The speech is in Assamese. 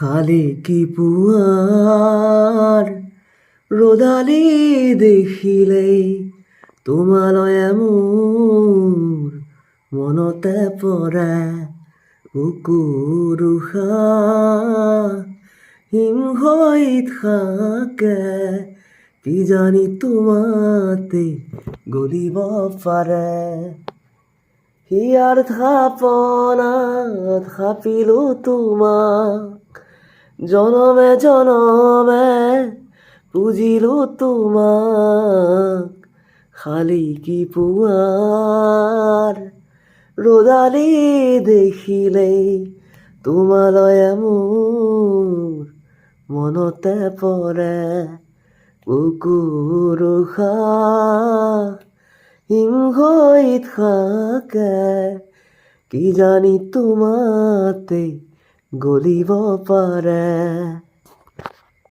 খালি কি পুৱাৰ ৰ'দালি দেখিলেই তোমালৈ মোৰ মনতে পৰে কুকুৰুষা হিমঘৰিত থাকে কি জানি তোমাতে গলিব পাৰে হিয়াৰ থাপনাত সাপিলো তোমাক জনমে জনমে পুজিলো তোমাক খালি কি পুৱাৰ ৰ'দালি দেখিলেই তোমালৈ মোৰ মনতে পৰে কুকুৰুষা হিমঘৰিত থাকে কি জানি তোমাতে গলিব পাৰে।